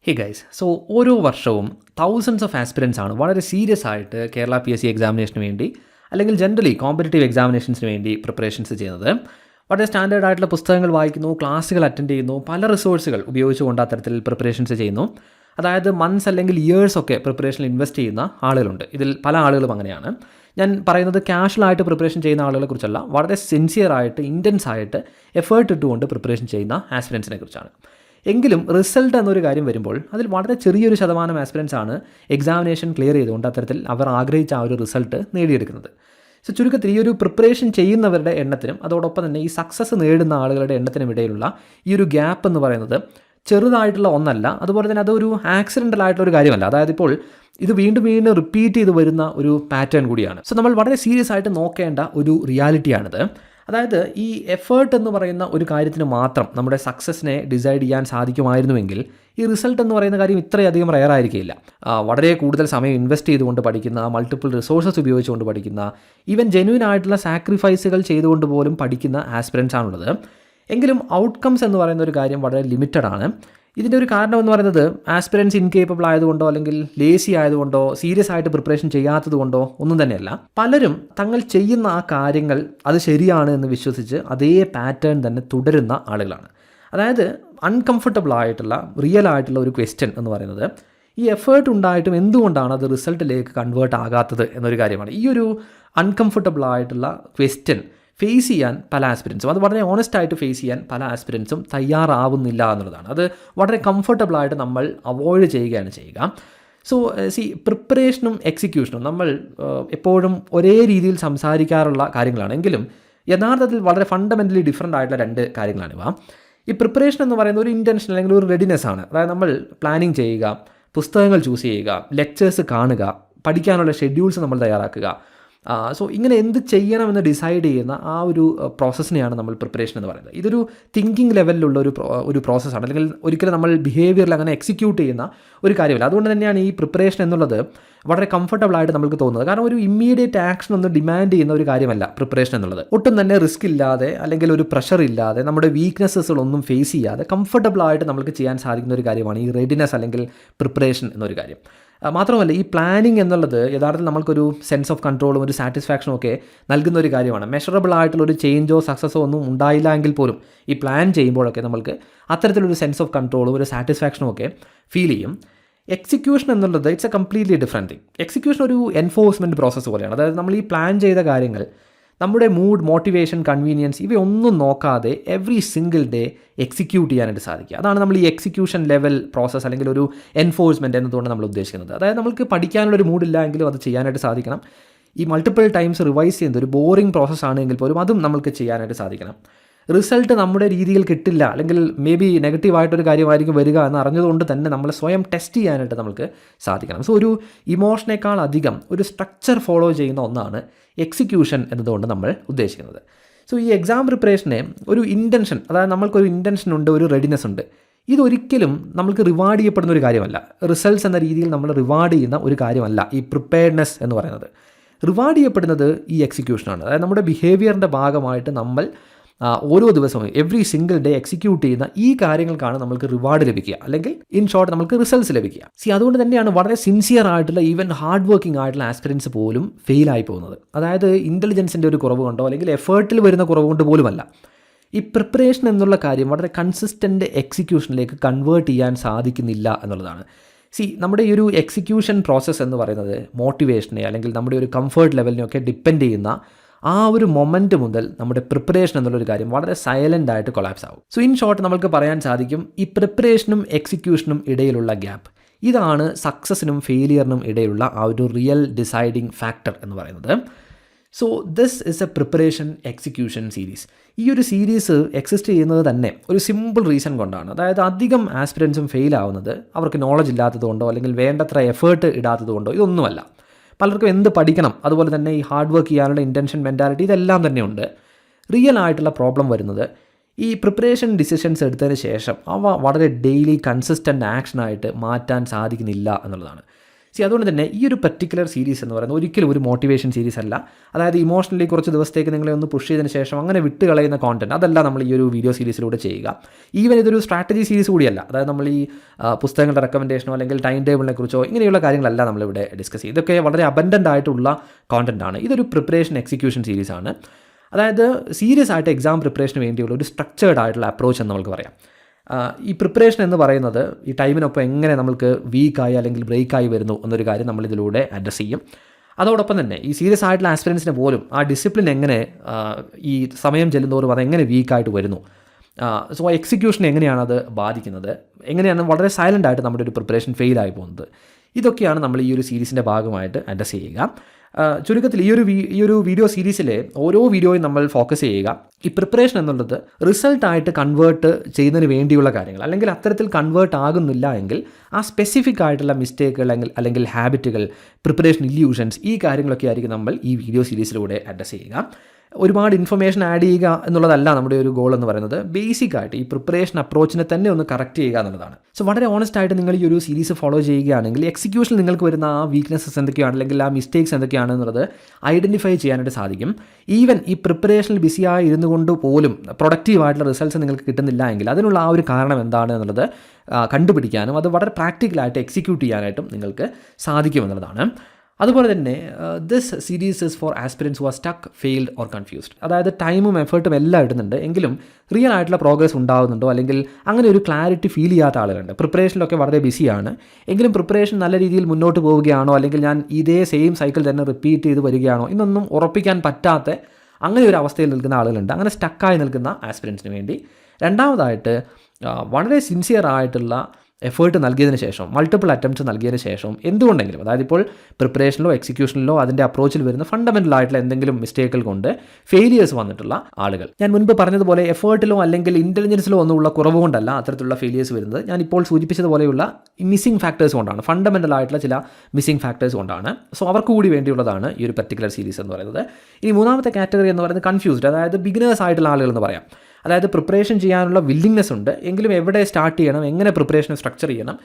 Hey guys, so ഓരോ വർഷവും thousands of aspirants ആണ് വളരെ സീരിയസ് ആയിട്ട് കേരള PSC എക്സാമിനേഷന് വേണ്ടി അല്ലെങ്കിൽ ജനറലി കോമ്പറ്റേറ്റീവ് എക്സാമിനേഷൻസിന് വേണ്ടി പ്രിപ്പറേഷൻസ് ചെയ്യുന്നത്. വളരെ സ്റ്റാൻഡേർഡ് ആയിട്ടുള്ള പുസ്തകങ്ങൾ വായിക്കുന്നു, ക്ലാസ്സുകൾ അറ്റൻഡ് ചെയ്യുന്നു, പല റിസോഴ്സുകൾ ഉപയോഗിച്ചുകൊണ്ട് അത്തരത്തിൽ പ്രിപ്പറേഷൻസ് ചെയ്യുന്നു. അതായത് മന്ത്സ് അല്ലെങ്കിൽ ഇയേഴ്സ് ഒക്കെ പ്രിപ്പറേഷനിൽ ഇൻവെസ്റ്റ് ചെയ്യുന്ന ആളുകളുണ്ട്. ഇതിൽ പല ആളുകളും അങ്ങനെയാണ്. ഞാൻ പറയുന്നത് കാഷ്വലായിട്ട് പ്രിപ്പറേഷൻ ചെയ്യുന്ന ആളുകളെ കുറിച്ചല്ല, വളരെ സിൻസിയറായിട്ട് ഇൻറ്റൻസ് ആയിട്ട് എഫേർട്ട് ഇട്ടുകൊണ്ട് പ്രിപ്പറേഷൻ ചെയ്യുന്ന ആസ്പിരൻസിനെ കുറിച്ചാണ്. എങ്കിലും റിസൾട്ട് എന്നൊരു കാര്യം വരുമ്പോൾ അതിൽ വളരെ ചെറിയൊരു ശതമാനം ആസ്പിരൻസ് ആണ് എക്സാമിനേഷൻ ക്ലിയർ ചെയ്തുകൊണ്ട് അത്തരത്തിൽ അവർ ആഗ്രഹിച്ച ആ ഒരു റിസൾട്ട് നേടിയെടുക്കുന്നത്. സോ ചുരുക്കത്തിൽ ഈ ഒരു പ്രിപ്പറേഷൻ ചെയ്യുന്നവരുടെ എണ്ണത്തിനും അതോടൊപ്പം തന്നെ ഈ സക്സസ് നേടുന്ന ആളുകളുടെ എണ്ണത്തിനും ഇടയിലുള്ള ഈ ഒരു ഗ്യാപ്പ് എന്ന് പറയുന്നത് ചെറുതായിട്ടുള്ള ഒന്നല്ല. അതുപോലെ തന്നെ അതൊരു ആക്സിഡൻ്റൽ ആയിട്ടുള്ള ഒരു കാര്യമല്ല. അതായത് ഇപ്പോൾ ഇത് വീണ്ടും വീണ്ടും റിപ്പീറ്റ് ചെയ്ത് വരുന്ന ഒരു പാറ്റേൺ കൂടിയാണ്. സോ നമ്മൾ വളരെ സീരിയസ് ആയിട്ട് നോക്കേണ്ട ഒരു റിയാലിറ്റിയാണിത്. അതായത് ഈ എഫേർട്ട് എന്ന് പറയുന്ന ഒരു കാര്യത്തിന് മാത്രം നമ്മുടെ സക്സസിനെ ഡിസൈഡ് ചെയ്യാൻ സാധിക്കുമായിരുന്നുവെങ്കിൽ ഈ റിസൾട്ട് എന്ന് പറയുന്ന കാര്യം ഇത്രയധികം റെയർ ആയിരിക്കില്ല. വളരെ കൂടുതൽ സമയം ഇൻവെസ്റ്റ് ചെയ്തുകൊണ്ട് പഠിക്കുന്ന, മൾട്ടിപ്പിൾ റിസോഴ്സസ് ഉപയോഗിച്ചുകൊണ്ട് പഠിക്കുന്ന, ഈവൻ ജെന്യൂൻ ആയിട്ടുള്ള സാക്രിഫൈസുകൾ ചെയ്തുകൊണ്ട് പോലും പഠിക്കുന്ന ആസ്പിരൻസ് ആണുള്ളത്. എങ്കിലും ഔട്ട്കംസ് എന്ന് പറയുന്ന ഒരു കാര്യം വളരെ ലിമിറ്റഡ് ആണ്. ഇതിൻ്റെ ഒരു കാരണം എന്ന് പറയുന്നത് ആസ്പിരൻസ് ഇൻകേപ്പബിൾ ആയതുകൊണ്ടോ അല്ലെങ്കിൽ ലേസി ആയതുകൊണ്ടോ സീരിയസ് ആയിട്ട് പ്രിപ്പറേഷൻ ചെയ്യാത്തത് കൊണ്ടോ ഒന്നും തന്നെയല്ല. പലരും തങ്ങൾ ചെയ്യുന്ന ആ കാര്യങ്ങൾ അത് ശരിയാണ് എന്ന് വിശ്വസിച്ച് അതേ പാറ്റേൺ തന്നെ തുടരുന്ന ആളുകളാണ്. അതായത് അൺകംഫർട്ടബിൾ ആയിട്ടുള്ള റിയൽ ആയിട്ടുള്ള ഒരു ക്വസ്റ്റ്യൻ എന്ന് പറയുന്നത് ഈ എഫേർട്ട് ഉണ്ടായിട്ടും എന്തുകൊണ്ടാണ് അത് റിസൾട്ടിലേക്ക് കൺവേർട്ട് ആകാത്തത് എന്നൊരു കാര്യമാണ്. ഈ ഒരു അൺകംഫർട്ടബിൾ ആയിട്ടുള്ള ക്വസ്റ്റ്യൻ ഫേസ് ചെയ്യാൻ പല ആസ്പിരൻസും, അത് വളരെ ഓണസ്റ്റായിട്ട് ഫേസ് ചെയ്യാൻ പല ആസ്പിരൻസും തയ്യാറാവുന്നില്ല എന്നുള്ളതാണ്. അത് വളരെ കംഫർട്ടബിളായിട്ട് നമ്മൾ അവോയ്ഡ് ചെയ്യുകയാണ് ചെയ്യുക. സോ പ്രിപ്പറേഷനും എക്സിക്യൂഷനും നമ്മൾ എപ്പോഴും ഒരേ രീതിയിൽ സംസാരിക്കാറുള്ള കാര്യങ്ങളാണ്. എങ്കിലും യഥാർത്ഥത്തിൽ വളരെ ഫണ്ടമെൻ്റലി ഡിഫറൻ്റ് ആയിട്ടുള്ള രണ്ട് കാര്യങ്ങളാണിവ. ഈ പ്രിപ്പറേഷൻ എന്ന് പറയുന്നത് ഒരു ഇൻറ്റൻഷൻ അല്ലെങ്കിൽ ഒരു റെഡിനെസ് ആണ്. അതായത് നമ്മൾ പ്ലാനിങ് ചെയ്യുക, പുസ്തകങ്ങൾ ചൂസ് ചെയ്യുക, ലെക്ചേഴ്സ് കാണുക, പഠിക്കാനുള്ള ഷെഡ്യൂൾസ് നമ്മൾ തയ്യാറാക്കുക. സോ ഇങ്ങനെ എന്ത് ചെയ്യണമെന്ന് ഡിസൈഡ് ചെയ്യുന്ന ആ ഒരു പ്രോസസ്സിനെയാണ് നമ്മൾ പ്രിപ്പറേഷൻ എന്ന് പറയുന്നത്. ഇതൊരു തിങ്കിങ് ലെവലിലുള്ള ഒരു പ്രോസസ്സാണ്. അല്ലെങ്കിൽ ഒരിക്കലും നമ്മൾ ബിഹേവിയറിൽ അങ്ങനെ എക്സിക്യൂട്ട് ചെയ്യുന്ന ഒരു കാര്യമല്ല. അതുകൊണ്ട് തന്നെയാണ് ഈ പ്രിപ്പറേഷൻ എന്നുള്ളത് വളരെ കംഫർട്ടബിളായിട്ട് നമുക്ക് തോന്നുന്നത്. കാരണം ഒരു ഇമ്മീഡിയറ്റ് ആക്ഷൻ ഒന്നും ഡിമാൻഡ് ചെയ്യുന്ന ഒരു കാര്യമല്ല പ്രിപ്പറേഷൻ എന്നുള്ളത്. ഒട്ടും തന്നെ റിസ്ക് ഇല്ലാതെ അല്ലെങ്കിൽ ഒരു പ്രഷർ ഇല്ലാതെ നമ്മുടെ വീക്ക്നെസ്സുകളൊന്നും ഫേസ് ചെയ്യാതെ കംഫർട്ടബിളായിട്ട് നമുക്ക് ചെയ്യാൻ സാധിക്കുന്ന ഒരു കാര്യമാണ് ഈ റെഡിനെസ് അല്ലെങ്കിൽ പ്രിപ്പറേഷൻ എന്നൊരു കാര്യം. മാത്രമല്ല ഈ പ്ലാനിങ് എന്നുള്ളത് യഥാർത്ഥത്തിൽ നമ്മൾക്കൊരു സെൻസ് ഓഫ് കൺട്രോളും ഒരു സാറ്റിസ്ഫാക്ഷനും ഒക്കെ നൽകുന്ന ഒരു കാര്യമാണ്. മെഷറബിൾ ആയിട്ടുള്ള ഒരു ചേഞ്ചോ സക്സസോ ഒന്നും ഉണ്ടായില്ല എങ്കിൽ പോലും ഈ പ്ലാൻ ചെയ്യുമ്പോഴൊക്കെ നമ്മൾക്ക് അത്തരത്തിലൊരു സെൻസ് ഓഫ് കൺട്രോളും ഒരു സാറ്റിസ്ഫാക്ഷനും ഒക്കെ ഫീൽ ചെയ്യും. എക്സിക്യൂഷൻ എന്നുള്ളത് it's A completely different thing. Execution ഒരു എൻഫോഴ്സ്മെൻറ്റ് പ്രോസസ്സ് പോലെയാണ്. അതായത് നമ്മൾ ഈ പ്ലാൻ ചെയ്ത കാര്യങ്ങൾ നമ്മുടെ മൂഡ്, മോട്ടിവേഷൻ, കൺവീനിയൻസ് ഇവയൊന്നും നോക്കാതെ എവറി സിംഗിൾ ഡേ എക്സിക്യൂട്ട് ചെയ്യാനായിട്ട് സാധിക്കുക. അതാണ് നമ്മൾ ഈ എക്സിക്യൂഷൻ ലെവൽ പ്രോസസ്സ് അല്ലെങ്കിൽ ഒരു എൻഫോഴ്സ്മെൻറ്റ് എന്നതുകൊണ്ട് നമ്മൾ ഉദ്ദേശിക്കുന്നത്. അതായത് നമുക്ക് പഠിക്കാനുള്ളൊരു മൂഡില്ല എങ്കിലും അത് ചെയ്യാനായിട്ട് സാധിക്കണം. ഈ മൾട്ടിപ്പിൾ ടൈംസ് റിവൈസ് ചെയ്യുന്നത് ഒരു ബോറിംഗ് പ്രോസസ്സാണെങ്കിൽ പോലും അതും നമുക്ക് ചെയ്യാനായിട്ട് സാധിക്കണം. റിസൾട്ട് നമ്മുടെ രീതിയിൽ കിട്ടില്ല അല്ലെങ്കിൽ മേ ബി നെഗറ്റീവായിട്ടൊരു കാര്യമായിരിക്കും വരിക എന്ന് അറിഞ്ഞതുകൊണ്ട് തന്നെ നമ്മളെ സ്വയം ടെസ്റ്റ് ചെയ്യാനായിട്ട് നമുക്ക് സാധിക്കണം. സോ ഒരു ഇമോഷനേക്കാൾ അധികം ഒരു സ്ട്രക്ചർ ഫോളോ ചെയ്യുന്ന ഒന്നാണ് എക്സിക്യൂഷൻ എന്നതുകൊണ്ട് നമ്മൾ ഉദ്ദേശിക്കുന്നത്. സോ ഈ എക്സാം പ്രിപ്പറേഷനെ ഒരു ഇൻറ്റൻഷൻ, അതായത് നമ്മൾക്കൊരു ഇൻറ്റൻഷൻ ഉണ്ട്, ഒരു റെഡിനെസ് ഉണ്ട്. ഇതൊരിക്കലും നമ്മൾക്ക് റിവാർഡ് ചെയ്യപ്പെടുന്ന ഒരു കാര്യമല്ല. റിസൾട്ട്സ് എന്ന രീതിയിൽ നമ്മൾ റിവാർഡ് ചെയ്യുന്ന ഒരു കാര്യമല്ല ഈ പ്രിപ്പയർഡ്നെസ് എന്ന് പറയുന്നത്. റിവാർഡ് ചെയ്യപ്പെടുന്നത് ഈ എക്സിക്യൂഷനാണ്. അതായത് നമ്മുടെ ബിഹേവിയറിൻ്റെ ഭാഗമായിട്ട് നമ്മൾ ഓരോ ദിവസവും എവറി സിംഗിൾ ഡേ എക്സിക്യൂട്ട് ചെയ്യുന്ന ഈ കാര്യങ്ങൾക്കാണ് നമുക്ക് റിവാർഡ് ലഭിക്കുക, അല്ലെങ്കിൽ ഇൻ ഷോർട്ട് നമുക്ക് റിസൾട്ട്സ് ലഭിക്കുക. അതുകൊണ്ട് തന്നെയാണ് വളരെ സിൻസിയർ ആയിട്ടുള്ള ഈവൻ ഹാർഡ് വർക്കിംഗ് ആയിട്ടുള്ള ആസ്പിരൻസ് പോലും ഫെയിലായി പോകുന്നത്. അതായത് ഇൻ്റലിജൻസിൻ്റെ ഒരു കുറവ് കൊണ്ടോ അല്ലെങ്കിൽ എഫേർട്ടിൽ വരുന്ന കുറവ് കൊണ്ട് പോലുമല്ല. ഈ പ്രിപ്പറേഷൻ എന്നുള്ള കാര്യം വളരെ കൺസിസ്റ്റൻ്റ് എക്സിക്യൂഷനിലേക്ക് കൺവേർട്ട് ചെയ്യാൻ സാധിക്കുന്നില്ല എന്നുള്ളതാണ്. നമ്മുടെ ഈ ഒരു എക്സിക്യൂഷൻ പ്രോസസ്സ് എന്ന് പറയുന്നത് മോട്ടിവേഷനെ അല്ലെങ്കിൽ നമ്മുടെ ഒരു കംഫർട്ട് ലെവലിനെയൊക്കെ ഡിപ്പെൻഡ് ചെയ്യുന്ന ആ ഒരു മൊമെൻറ്റ് മുതൽ നമ്മുടെ പ്രിപ്പറേഷൻ എന്നുള്ളൊരു കാര്യം വളരെ സൈലൻ്റ് ആയിട്ട് കൊളാപ്സ് ആവും. സോ ഇൻ ഷോർട്ട് നമുക്ക് പറയാൻ സാധിക്കും ഈ പ്രിപ്പറേഷനും എക്സിക്യൂഷനും ഇടയിലുള്ള ഗ്യാപ്പ് ഇതാണ് സക്സസിനും ഫെയിലിയറിനും ഇടയിലുള്ള ആ ഒരു റിയൽ ഡിസൈഡിങ് ഫാക്ടർ എന്ന് പറയുന്നത്. So this is A preparation execution series. ഈ ഒരു സീരീസ് എക്സിസ്റ്റ് ചെയ്യുന്നത് തന്നെ ഒരു സിമ്പിൾ റീസൺ കൊണ്ടാണ്. അതായത് അധികം ആസ്പിരൻസും ഫെയിൽ ആവുന്നത് അവർക്ക് നോളജ് ഇല്ലാത്തത് കൊണ്ടോ അല്ലെങ്കിൽ വേണ്ടത്ര എഫേർട്ട് ഇടാത്തത് കൊണ്ടോ ഇതൊന്നുമല്ല. പലർക്കും എന്ത് പഠിക്കണം, അതുപോലെ തന്നെ ഈ ഹാർഡ് വർക്ക് ചെയ്യാനുള്ള ഇൻറ്റൻഷൻ, മെൻറ്റാലിറ്റി ഇതെല്ലാം തന്നെയുണ്ട്. റിയൽ ആയിട്ടുള്ള പ്രോബ്ലം വരുന്നത് ഈ പ്രിപ്പറേഷൻ ഡിസിഷൻസ് എടുത്തതിന് ശേഷം അവ വളരെ ഡെയിലി കൺസിസ്റ്റൻ്റ് ആക്ഷനായിട്ട് മാറ്റാൻ സാധിക്കുന്നില്ല എന്നുള്ളതാണ്. അതുകൊണ്ട് തന്നെ ഈ ഒരു പർട്ടിക്കുലർ സീരീസ് എന്ന് പറയുന്നത് ഒരിക്കലും ഒരു മോട്ടിവേഷൻ സീരീസ് അല്ല. അതായത് ഇമോഷണലി കുറച്ച് ദിവസത്തേക്ക് നിങ്ങളെ ഒന്ന് പുഷ് ചെയ്തതിന് ശേഷം അങ്ങനെ വിട്ട് കളയുന്ന കോണ്ടന്റ് അതല്ല നമ്മൾ ഈ ഒരു വീഡിയോ സീരീസിലൂടെ ചെയ്യുക. ഈവൻ ഇതൊരു സ്ട്രാറ്റജി സീരീസ് കൂടിയല്ല. അതായത് നമ്മൾ ഈ പുസ്തകങ്ങളുടെ റെക്കമെൻഡേഷനോ അല്ലെങ്കിൽ ടൈം ടേബിളിനെ കുറിച്ചോ ഇങ്ങനെയുള്ള കാര്യങ്ങളല്ല നമ്മളിവിടെ ഡിസ്കസ് ചെയ്യും. ഇതൊക്കെ വളരെ അബൻഡൻ്റ് ആയിട്ടുള്ള കോണ്ടന്റ് ആണ്. ഇതൊരു പ്രിപ്പറേഷൻ എക്സിക്യൂഷൻ സീരീസ് ആണ്. അതായത് സീരിയസ് ആയിട്ട് എക്സാം പ്രിപ്പറേഷന് വേണ്ടിയുള്ള ഒരു സ്ട്രക്ചേർഡ് ആയിട്ടുള്ള അപ്രോച്ച് എന്ന് നമുക്ക് പറയാം. ഈ പ്രിപ്പറേഷൻ എന്ന് പറയുന്നത് ഈ ടൈമിനൊപ്പം എങ്ങനെ നമുക്ക് വീക്കായി അല്ലെങ്കിൽ ബ്രേക്കായി വരുന്നു എന്നൊരു കാര്യം നമ്മളിതിലൂടെ അഡ്രസ്സ് ചെയ്യും. അതോടൊപ്പം തന്നെ ഈ സീരിയസ് ആയിട്ടുള്ള ആസ്പിരൻസിന് പോലും ആ ഡിസിപ്ലിൻ എങ്ങനെ ഈ സമയം ചെല്ലുന്നതോറും അതെങ്ങനെ വീക്കായിട്ട് വരുന്നു, സോ എക്സിക്യൂഷൻ എങ്ങനെയാണ് അത് ബാധിക്കുന്നത്, എങ്ങനെയാണ് വളരെ സൈലൻ്റ് ആയിട്ട് നമ്മുടെ ഒരു പ്രിപ്പറേഷൻ ഫെയിലായി പോകുന്നത്, ഇതൊക്കെയാണ് നമ്മൾ ഈ ഒരു സീരീസിൻ്റെ ഭാഗമായിട്ട് അഡ്രസ്സ് ചെയ്യുക. ചുരുക്കത്തിൽ ഈ ഒരു വീഡിയോ സീരീസിലെ ഓരോ വീഡിയോയും നമ്മൾ ഫോക്കസ് ചെയ്യുക ഈ പ്രിപ്പറേഷൻ എന്നുള്ളത് റിസൾട്ടായിട്ട് കൺവേർട്ട് ചെയ്യുന്നതിന് വേണ്ടിയുള്ള കാര്യങ്ങൾ, അല്ലെങ്കിൽ അത്തരത്തിൽ കൺവേർട്ട് ആകുന്നില്ല എങ്കിൽ ആ സ്പെസിഫിക് ആയിട്ടുള്ള മിസ്റ്റേക്കുകൾ അല്ലെങ്കിൽ ഹാബിറ്റുകൾ, പ്രിപ്പറേഷൻ ഇല്യൂഷൻസ്, ഈ കാര്യങ്ങളൊക്കെ ആയിരിക്കും നമ്മൾ ഈ വീഡിയോ സീരീസിലൂടെ അഡ്രസ്സ് ചെയ്യുക. ഒരുപാട് ഇൻഫർമേഷൻ ആഡ് ചെയ്യുക എന്നുള്ളതല്ല നമ്മുടെ ഒരു ഗോൾ എന്ന് പറയുന്നത്. ബേസിക് ആയിട്ട് ഈ പ്രിപ്പറേഷൻ അപ്രോച്ചിനെ തന്നെ ഒന്ന് കറക്റ്റ് ചെയ്യുക എന്നുള്ളതാണ്. സോ വളരെ ഓണസ്റ്റ് ആയിട്ട് നിങ്ങൾ ഈ ഒരു സീരീസ് ഫോളോ ചെയ്യുകയാണെങ്കിൽ എക്സിക്യൂഷനിൽ നിങ്ങൾക്ക് വരുന്ന ആ വീക്ക്നെസ്സസ് എന്തൊക്കെയാണ് അല്ലെങ്കിൽ ആ മിസ്റ്റേക്സ് എന്തൊക്കെയാണെന്നുള്ളത് ഐഡൻറ്റിഫൈ ചെയ്യാനായിട്ട് സാധിക്കും. ഈവൻ ഈ പ്രിപ്പറേഷനിൽ ബിസിയായി ഇരുന്നു കൊണ്ട് പോലും പ്രൊഡക്റ്റീവായിട്ടുള്ള റിസൾട്ട്സ് നിങ്ങൾക്ക് കിട്ടുന്നില്ല എങ്കിൽ അതിനുള്ള ആ ഒരു കാരണം എന്താണ് എന്നുള്ളത് കണ്ടുപിടിക്കാനും അത് വളരെ പ്രാക്ടിക്കലായിട്ട് എക്സിക്യൂട്ട് ചെയ്യാനായിട്ടും നിങ്ങൾക്ക് സാധിക്കുമെന്നുള്ളതാണ്. അതുപോലെ തന്നെ this series is for aspirants who are stuck, failed or confused. അതായത് ടൈമും എഫേർട്ടും എല്ലാം ഇടുന്നുണ്ട്, എങ്കിലും റിയൽ ആയിട്ടുള്ള പ്രോഗ്രസ് ഉണ്ടാകുന്നുണ്ടോ അല്ലെങ്കിൽ അങ്ങനെ ഒരു ക്ലാരിറ്റി ഫീൽ ചെയ്യാത്ത ആളുകളുണ്ട്. പ്രിപ്പറേഷനിലൊക്കെ വളരെ ബിസിയാണ്, എങ്കിലും പ്രിപ്പറേഷൻ നല്ല രീതിയിൽ മുന്നോട്ട് പോവുകയാണോ അല്ലെങ്കിൽ ഞാൻ ഇതേ സെയിം സൈക്കിൾ തന്നെ റിപ്പീറ്റ് ചെയ്ത് വരികയാണോ എന്നൊന്നും ഉറപ്പിക്കാൻ പറ്റാത്ത അങ്ങനെ ഒരു അവസ്ഥയിൽ നിൽക്കുന്ന ആളുകളുണ്ട്. അങ്ങനെ സ്റ്റക്കായി നിൽക്കുന്ന ആസ്പിരൻസിന് വേണ്ടി. രണ്ടാമതായിട്ട് വളരെ സിൻസിയർ ആയിട്ടുള്ള എഫേർട്ട് നൽകിയതിന് ശേഷം, മൾട്ടിപ്പിൾ അറ്റംപ്റ്റ്സ് നൽകിയതിന് ശേഷം എന്തുകൊണ്ടെങ്കിലും, അതായത് ഇപ്പോൾ പ്രിപ്പറേഷനിലോ എക്സിക്യൂഷനിലോ അതിൻ്റെ അപ്രോച്ചിൽ വരുന്ന ഫണ്ടമെൻ്റൽ ആയിട്ടുള്ള എന്തെങ്കിലും മിസ്റ്റേക്കുകൾ കൊണ്ട് ഫെയിലിയേഴ്സ് വന്നിട്ടുള്ള ആളുകൾ. ഞാൻ മുൻപ് പറഞ്ഞതുപോലെ എഫേർട്ടിലോ അല്ലെങ്കിൽ ഇൻ്റലിജൻസിലോ ഒന്നുമുള്ള കുറവ് കൊണ്ടല്ല അത്തരത്തിലുള്ള ഫെയിലിയേഴ്സ് വരുന്നത്. ഞാൻ ഇപ്പോൾ സൂചിപ്പിച്ചതുപോലെയുള്ള മിസ്സിംഗ് ഫാക്ടേഴ്സ് കൊണ്ടാണ്, ഫണ്ടമെൻ്റൽ ആയിട്ടുള്ള ചില മിസ്സിംഗ് ഫാക്ടേഴ്സ് കൊണ്ടാണ്. സോ അവർക്ക് കൂടി വേണ്ടിയുള്ളതാണ് ഈ ഒരു പർട്ടിക്കുലർ സീരീസ് എന്ന് പറയുന്നത്. ഇനി മൂന്നാമത്തെ കാറ്റഗറി എന്ന് പറയുന്നത് കൺഫ്യൂസ്ഡ്, അതായത് ബിഗിനേഴ്സ് ആയിട്ടുള്ള ആളുകൾ എന്ന് പറയാം. അതായത് പ്രിപ്പറേഷൻ ചെയ്യാനുള്ള വില്ലിങ്നെസ് ഉണ്ട്, എങ്കിലും എവിടെ സ്റ്റാർട്ട് ചെയ്യണം, എങ്ങനെ പ്രിപ്പറേഷൻ സ്ട്രക്ചർ ചെയ്യണം,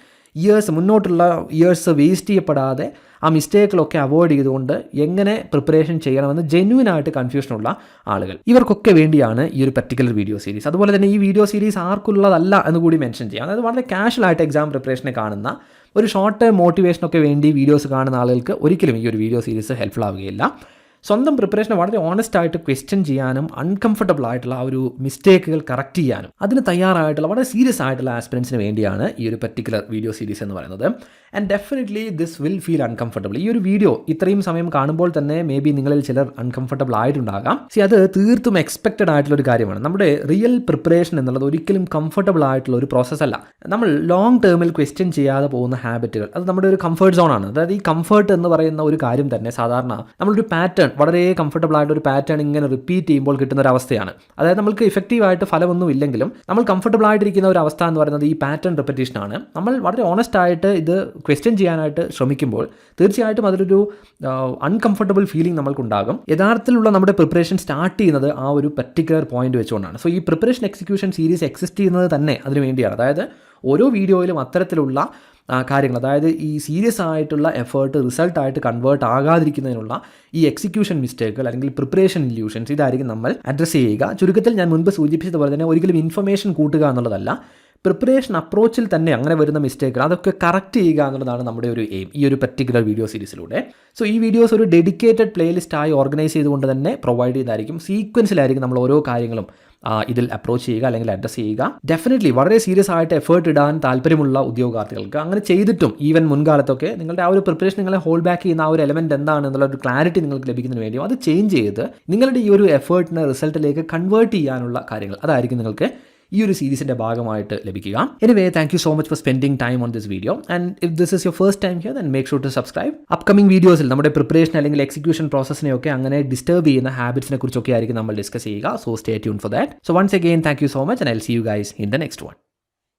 മുന്നോട്ടുള്ള ഇയേഴ്സ് വേസ്റ്റ് ചെയ്യപ്പെടാതെ ആ മിസ്റ്റേക്കുകളൊക്കെ അവോയ്ഡ് ചെയ്തുകൊണ്ട് എങ്ങനെ പ്രിപ്പറേഷൻ ചെയ്യണമെന്ന് ജെന്യൂനായിട്ട് കൺഫ്യൂഷനുള്ള ആളുകൾ. ഇവർക്കൊക്കെ വേണ്ടിയാണ് ഈ ഒരു പർട്ടിക്കുലർ വീഡിയോ സീരീസ്. അതുപോലെ തന്നെ ഈ വീഡിയോ സീരീസ് ആർക്കുള്ളതല്ല എന്ന് കൂടി മെൻഷൻ ചെയ്യാം. അതായത് വളരെ കാഷ്വൽ ആയിട്ട് എക്സാം പ്രിപ്പറേഷനെ കാണുന്ന ഒരു ഷോർട്ട് ടേം മോട്ടിവേഷനൊക്കെ വേണ്ടി വീഡിയോസ് കാണുന്ന ആളുകൾക്ക് ഒരിക്കലും ഈ ഒരു വീഡിയോ സീരീസ് ഹെൽപ്ഫുൾ ആവുകയില്ല. സ്വന്തം പ്രിപ്പറേഷനെ വളരെ ഓണസ്റ്റ് ആയിട്ട് ക്വസ്റ്റ്യൻ ചെയ്യാനും അൺകംഫർട്ടബിൾ ആയിട്ടുള്ള ആ ഒരു മിസ്റ്റേക്കുകൾ കറക്റ്റ് ചെയ്യാനും അതിന് തയ്യാറായിട്ടുള്ള വളരെ സീരിയസ് ആയിട്ടുള്ള ആസ്പിരൻസിന് വേണ്ടിയാണ് ഈ ഒരു പർട്ടിക്കുലർ വീഡിയോ സീരീസ് എന്ന് പറയുന്നത്. And definitely this will feel uncomfortable. ഈ ഒരു വീഡിയോ ഇത്രയും സമയം കാണുമ്പോൾ തന്നെ മേ ബി നിങ്ങളിൽ ചിലർ അൺകംഫർട്ടബിൾ ആയിട്ടുണ്ടാകാം. അത് തീർത്തും എക്സ്പെക്റ്റഡ് ആയിട്ടുള്ള ഒരു കാര്യമാണ്. നമ്മുടെ റിയൽ പ്രിപ്പറേഷൻ എന്നുള്ളത് ഒരിക്കലും കംഫർട്ടബിൾ ആയിട്ടുള്ള ഒരു പ്രോസസ്സ് അല്ല. നമ്മൾ ലോങ് ടേമിൽ ക്വസ്റ്റ്യൻ ചെയ്യാതെ പോകുന്ന ഹാബിറ്റുകൾ അത് നമ്മുടെ ഒരു കംഫർട്ട് സോണാണ്. അതായത് ഈ കംഫർട്ട് എന്ന് പറയുന്ന ഒരു കാര്യം തന്നെ സാധാരണ നമ്മളൊരു പാറ്റേൺ, വളരെ കംഫർട്ടബിൾ ആയിട്ട് ഒരു പാറ്റേൺ ഇങ്ങനെ റിപ്പീറ്റ് ചെയ്യുമ്പോൾ കിട്ടുന്ന ഒരു അവസ്ഥയാണ്. അതായത് നമുക്ക് ഇഫക്റ്റീവായിട്ട് ഫലമൊന്നും ഇല്ലെങ്കിലും നമ്മൾ കംഫർട്ടബിൾ ആയിട്ടിരിക്കുന്ന ഒരു അവസ്ഥ എന്ന് പറയുന്നത് ഈ പാറ്റേൺ റിപ്പറ്റീഷനാണ്. നമ്മൾ വളരെ ഓണസ്റ്റ് ആയിട്ട് ഇത് ക്വസ്റ്റ്യൻ ചെയ്യാനായിട്ട് ശ്രമിക്കുമ്പോൾ തീർച്ചയായിട്ടും അതിലൊരു അൺകംഫർട്ടബിൾ ഫീലിംഗ് നമ്മൾക്കുണ്ടാകും. യഥാർത്ഥത്തിലുള്ള നമ്മുടെ പ്രിപ്പറേഷൻ സ്റ്റാർട്ട് ചെയ്യുന്നത് ആ ഒരു പർട്ടിക്കുലർ പോയിന്റ് വെച്ചുകൊണ്ടാണ്. സോ ഈ പ്രിപ്പറേഷൻ എക്സിക്യൂഷൻ സീരീസ് എക്സിസ്റ്റ് ചെയ്യുന്നത് തന്നെ അതിന് വേണ്ടിയാണ്. അതായത് ഓരോ വീഡിയോയിലും അത്തരത്തിലുള്ള കാര്യങ്ങൾ, അതായത് ഈ സീരിയസ് ആയിട്ടുള്ള എഫേർട്ട് റിസൾട്ടായിട്ട് കൺവേർട്ട് ആകാതിരിക്കുന്നതിനുള്ള ഈ എക്സിക്യൂഷൻ മിസ്റ്റേക്കുകൾ അല്ലെങ്കിൽ പ്രിപ്പറേഷൻ ഇല്യൂഷൻസ് ഇതായിരിക്കും നമ്മൾ അഡ്രസ്സ് ചെയ്യുക. ചുരുക്കത്തിൽ ഞാൻ മുൻപ് സൂചിപ്പിച്ചതുപോലെ തന്നെ ഒരിക്കലും ഇൻഫർമേഷൻ കൂട്ടുക എന്നുള്ളതല്ല, പ്രിപ്പറേഷൻ അപ്രോച്ചിൽ തന്നെ അങ്ങനെ വരുന്ന മിസ്റ്റേക്കുകൾ അതൊക്കെ കറക്റ്റ് ചെയ്യുക എന്നുള്ളതാണ് നമ്മുടെ ഒരു എയിം ഈ ഒരു പർട്ടിക്കുലർ വീഡിയോ സീരീസിലൂടെ. സോ ഈ വീഡിയോസ് ഒരു ഡെഡിക്കേറ്റഡ് പ്ലേലിസ്റ്റായി ഓർഗനൈസ് ചെയ്തുകൊണ്ട് തന്നെ പ്രൊവൈഡ് ചെയ്തായിരിക്കും. സീക്വൻസിലായിരിക്കും നമ്മൾ ഓരോ കാര്യങ്ങളും ഇതിൽ അപ്രോച്ച് ചെയ്യുക അല്ലെങ്കിൽ അഡ്രസ്സ് ചെയ്യുക. ഡെഫിനറ്റ്ലി വളരെ സീരിയസ് ആയിട്ട് എഫേർട്ട് ഇടാൻ താല്പര്യമുള്ള ഉദ്യോഗാർത്ഥികൾക്ക് അങ്ങനെ ചെയ്തിട്ടും ഈവൻ മുൻകാലത്തൊക്കെ നിങ്ങളുടെ ആ ഒരു പ്രിപ്പറേഷൻ നിങ്ങളെ ഹോൾഡ് ബാക്ക് ചെയ്യുന്ന ആ ഒരു എലമെൻറ്റ് എന്താണ് എന്നുള്ള ഒരു ക്ലാരിറ്റി നിങ്ങൾക്ക് ലഭിക്കുന്നതിന് വേണ്ടിയും അത് ചേഞ്ച് ചെയ്ത് നിങ്ങളുടെ ഈ ഒരു എഫേർട്ടിനെ റിസൾട്ടിലേക്ക് കൺവേർട്ട് ചെയ്യാനുള്ള കാര്യങ്ങൾ അതായിരിക്കും നിങ്ങൾക്ക് ഈ ഒരു സീരീസിൻ്റെ ഭാഗമായിട്ട് ലഭിക്കുക. Anyway, thank you so much for spending time on this video. And if this is your first time here then make sure to subscribe. Upcoming വീഡിയോസിൽ നമ്മുടെ പ്രിപ്പറേഷൻ അല്ലെങ്കിൽ എക്സിക്യൂഷൻ പ്രോസസ്സിനെയൊക്കെ അങ്ങനെ ഡിസ്റ്റർബ് ചെയ്യുന്ന ഹാബിറ്റ്സിനെ കുറിച്ചൊക്കെ ആയിരിക്കും നമ്മൾ ഡിസ്കസ് ചെയ്യുക. So stay tune for that. So once again thank you so much and I will see you guys in the next one.